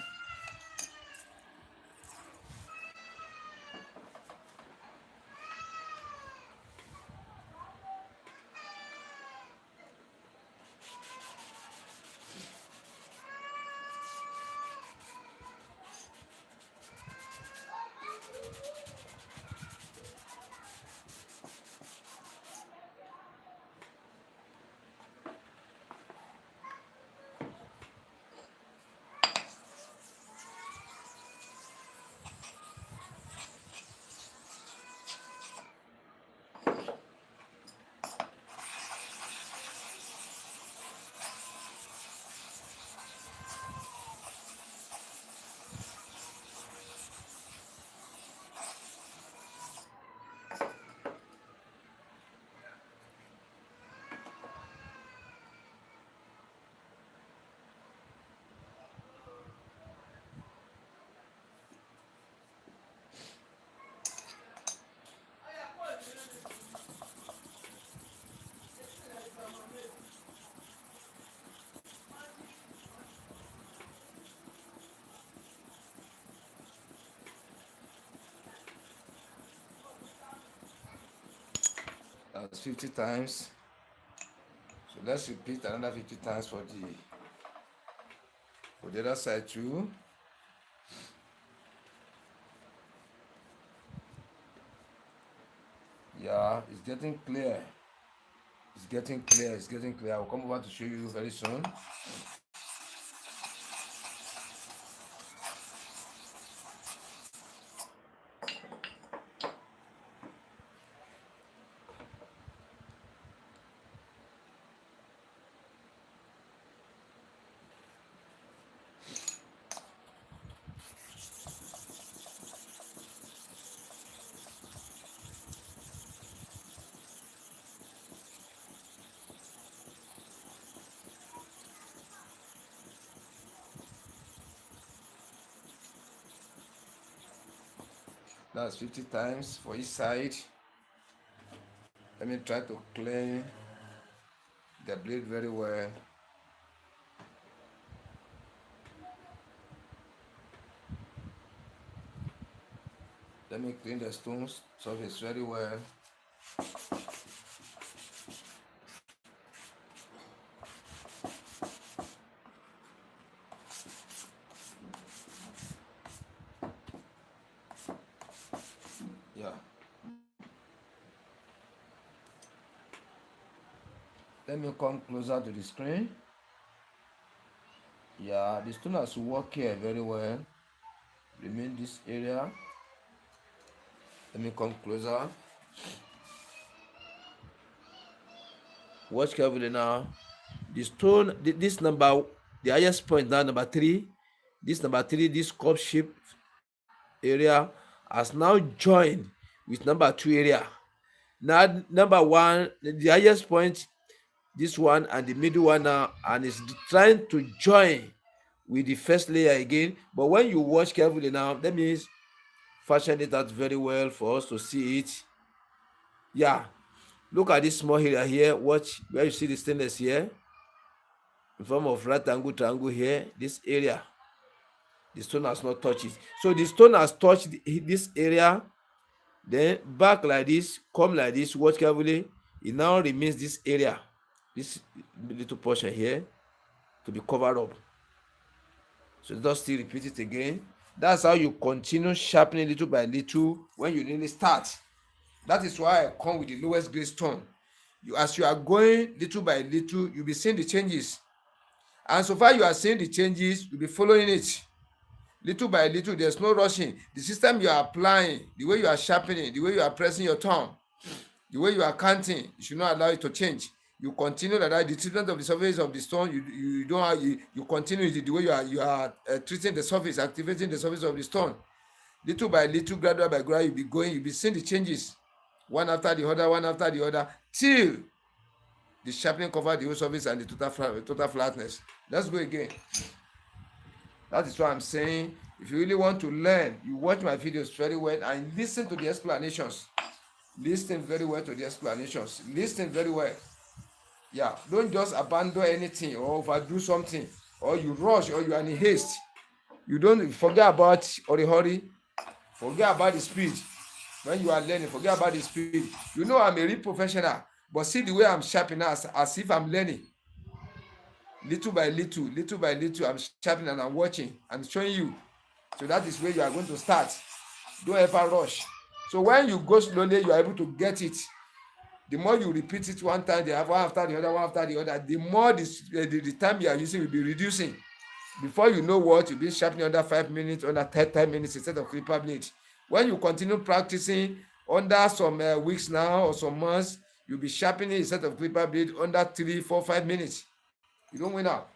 That's 50 times. So let's repeat another 50 times for the other side too. Yeah, it's getting clear. It's getting clear. It's getting clear. I'll come over to show you very soon. That's 50 times for each side. Let me try to clean the blade very well. Let me clean the stones surface very well. Yeah. Let me come closer to the screen. Yeah, the stone has worked here very well. Remain this area. Let me come closer. Watch carefully now. The stone, this number, the highest point now, number 3. This number 3, this cup shape area has now joined with number 2 area. Now number 1, the highest point, this one and the middle one now, and it's trying to join with the first layer again. But when you watch carefully now, that means fashion it out very well for us to see it. Yeah, look at this small area here. Watch where you see the stainless here in form of right angle triangle here. This area, the stone has not touched it. So the stone has touched this area, then back like this, come like this. Watch carefully. It now remains this area, this little portion here, to be covered up. So just still repeat it again. That's how you continue sharpening little by little when you really start. That is why I come with the lowest grade stone. As you are going little by little, you'll be seeing the changes. And so far you are seeing the changes, you'll be following it. Little by little, there's no rushing. The system you are applying, the way you are sharpening, the way you are pressing your tongue, the way you are counting, you should not allow it to change. You continue like that. The treatment of the surface of the stone, you don't have, you continue the way you are treating the surface, activating the surface of the stone. Little by little, gradual by gradual, you'll be going, you'll be seeing the changes, one after the other, till the sharpening cover the whole surface and the total flatness. Let's go again. That is why I'm saying, if you really want to learn, you watch my videos very well and listen to the explanations. Listen very well to the explanations. Listen very well. Yeah, don't just abandon anything or overdo something, or you rush, or you are in haste. You don't forget about hurry. Forget about the speed. When you are learning, forget about the speed. You know I'm a real professional, but see the way I'm sharpening as if I'm learning. Little by little, I'm sharpening and I'm watching. I'm showing you. So that is where you are going to start. Don't ever rush. So when you go slowly, you are able to get it. The more you repeat it one time, one after the other, the more the time you are using will be reducing. Before you know what, you'll be sharpening under 5 minutes, under 10 minutes instead of clipper blade. When you continue practicing under some weeks now or some months, you'll be sharpening instead of clipper blade under 3, 4, 5 minutes. You don't win out.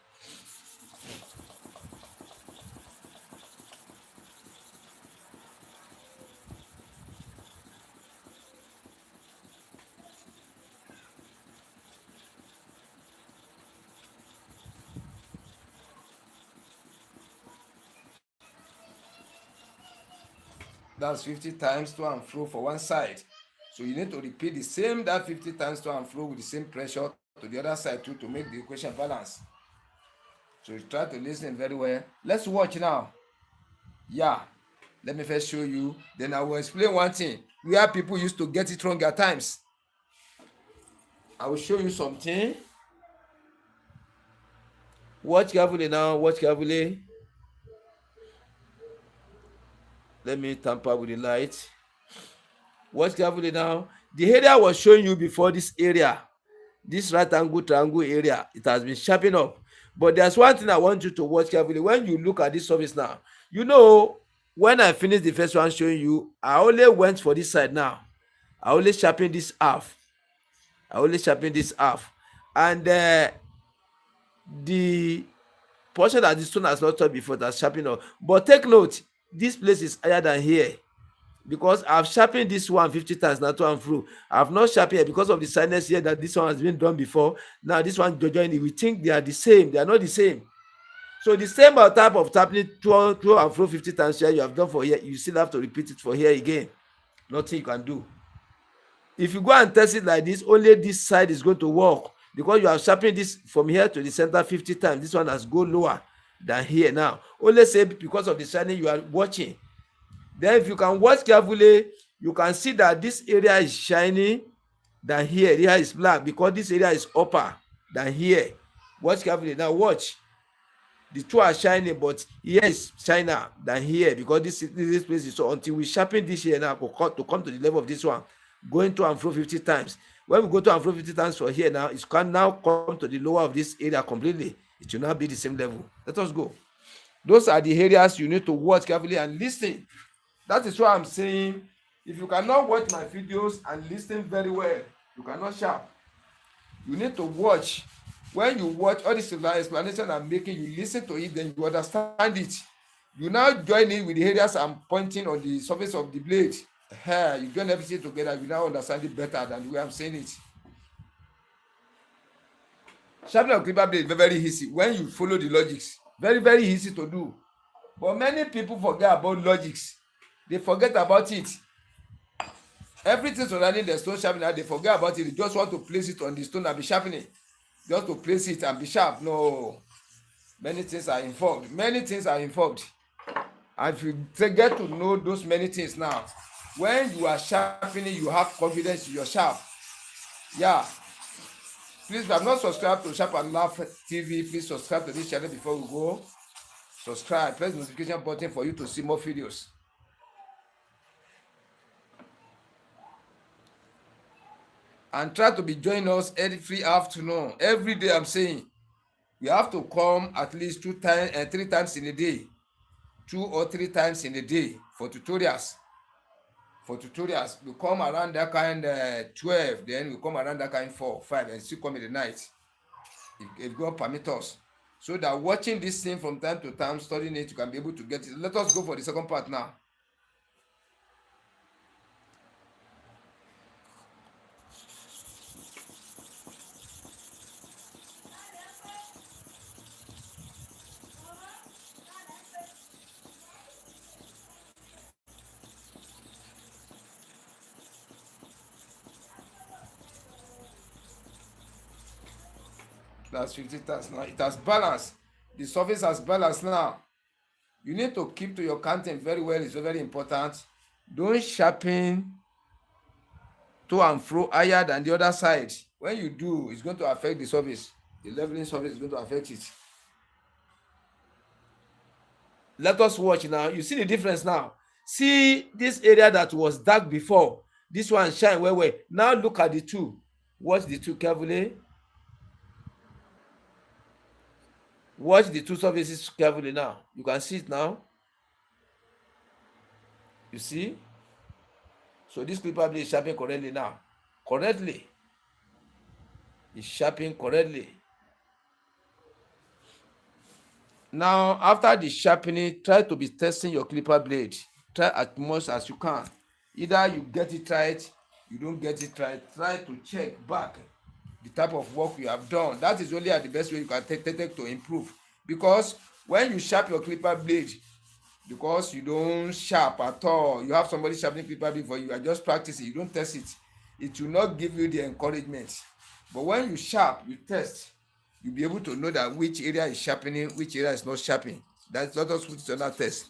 That's 50 times to and fro for one side. So you need to repeat the same that 50 times to and fro with the same pressure to the other side too, to make the equation balance. So you try to listen very well. Let's watch now. Yeah. Let me first show you. Then I will explain one thing. Where people used to get it wrong at times. I will show you something. Watch carefully now. Watch carefully. Let me tamper with the light. Watch carefully now. The area I was showing you before, this area, this right angle triangle area, it has been sharpened up. But there's one thing I want you to watch carefully. When you look at this surface now, you know, when I finished the first one showing you, I only went for this side now. I only sharpened this half. I only sharpened this half. And the portion that the stone has not touched before, that's sharpened up. But take note, this place is higher than here, because I've sharpened this one 50 times now to and through. I've not sharpened it because of the sadness here that this one has been done before. Now this one joining, we think they are the same. They are not the same. So the same type of tapping to and fro 50 times here you have done for here, you still have to repeat it for here again. Nothing you can do. If you go and test it like this, only this side is going to work, because you have sharpened this from here to the center 50 times. This one has go lower than here now. Only say because of the shining you are watching. Then if you can watch carefully, you can see that this area is shiny than here. Here is black because this area is upper than here. Watch carefully. Now watch. The two are shining, but here is shiner than here because this place is so. Until we sharpen this here now to come to the level of this one, going to and fro 50 times. When we go to and fro 50 times for here now, it can now come to the lower of this area completely. It will now be the same level. Let us go. Those are the areas you need to watch carefully and listen. That is why I'm saying, if you cannot watch my videos and listen very well, you cannot sharp. You need to watch. When you watch all this explanation I'm making, you listen to it, then you understand it. You now join in with the areas I'm pointing on the surface of the blade. You join everything together, you now understand it better than the way I'm saying it. Sharpening of clipper blade is very, very easy when you follow the logics. Very, very easy to do. But many people forget about logics. They forget about it. Everything surrounding the stone sharpening, they forget about it. They just want to place it on the stone and be sharpening. Just to place it and be sharp. No. Many things are involved. Many things are involved. And if you get to know those many things now, when you are sharpening, you have confidence in your sharp. Yeah. Please, if you have not subscribed to Sharp and Laugh TV, please subscribe to this channel before we go. Subscribe. Press the notification button for you to see more videos. And try to be joining us every afternoon. Every day I'm saying, you have to come at least 3 times in a day. 2 or 3 times in a day for tutorials. For tutorials, we come around that kind 12, then we come around that kind 4, 5, and still come in the night. If God permit us. So that watching this thing from time to time, studying it, you can be able to get it. Let us go for the second part now. That's 50 times now. It has balance. The surface has balance now. You need to keep to your content very well. It's very important. Don't sharpen to and fro higher than the other side. When you do, it's going to affect the surface. The leveling surface is going to affect it. Let us watch now. You see the difference now. See this area that was dark before. This one shine well. Now look at the two. Watch the two carefully. Watch the two surfaces carefully now. You can see it now. You see? So this clipper blade is sharpening correctly now. Correctly. It's sharpening correctly. Now, after the sharpening, try to be testing your clipper blade. Try as much as you can. Either you get it right, you don't get it right. Try to check back the type of work you have done. That is only the best way you can take to improve. Because when you sharp your clipper blade, because you don't sharp at all, you have somebody sharpening clipper blade for you, you are just practicing, you don't test it, it will not give you the encouragement. But when you sharp, you test, you'll be able to know that which area is sharpening, which area is not sharpening. That's let us put it on that test.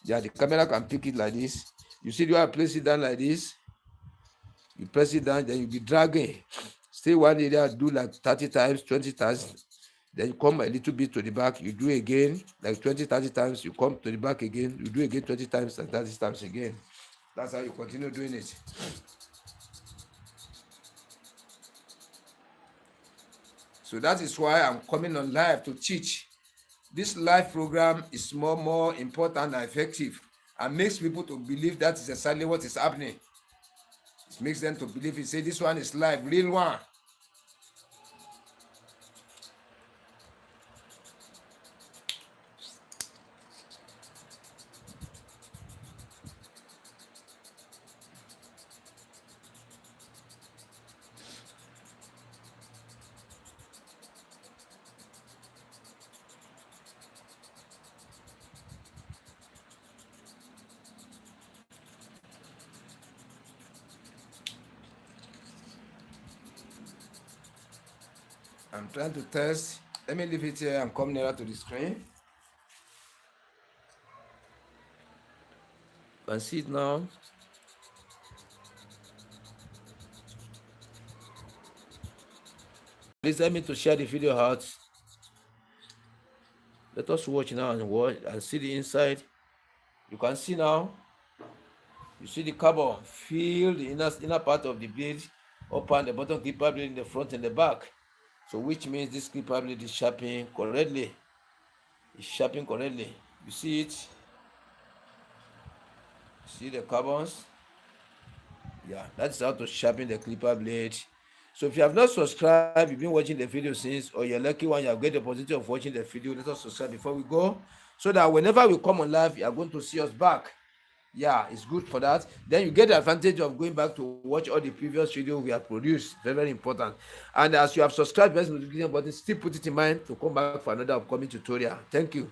Yeah, the camera can pick it like this. You see, you have to place it down like this. You press it down, then you'll be dragging. Stay one area, do like 30 times, 20 times. Then you come a little bit to the back, you do again, like 20, 30 times, you come to the back again, you do again 20 times and 30 times again. That's how you continue doing it. So that is why I'm coming on live to teach. This live program is more important and effective and makes people to believe that is exactly what is happening. It makes them to believe it. Say this one is live, real one. I'm trying to test. Let me leave it here and come nearer to the screen. You can see it now. Please help me to share the video out. Let us watch now and watch and see the inside. You can see now. You see the carbon. Feel the inner part of the blade, up and the bottom clipper blade in the front and the back. So which means this clipper blade is sharpening correctly. It's sharpening correctly. You see it? See the carbons? Yeah, that's how to sharpen the clipper blade. So if you have not subscribed, you've been watching the video since, or you're lucky one, you have got the opportunity of watching the video, let us subscribe before we go, so that whenever we come on live, you are going to see us back. Yeah, it's good for that. Then you get the advantage of going back to watch all the previous videos we have produced. Very, very important. And as you have subscribed, press the notification button, still put it in mind to come back for another upcoming tutorial. Thank you.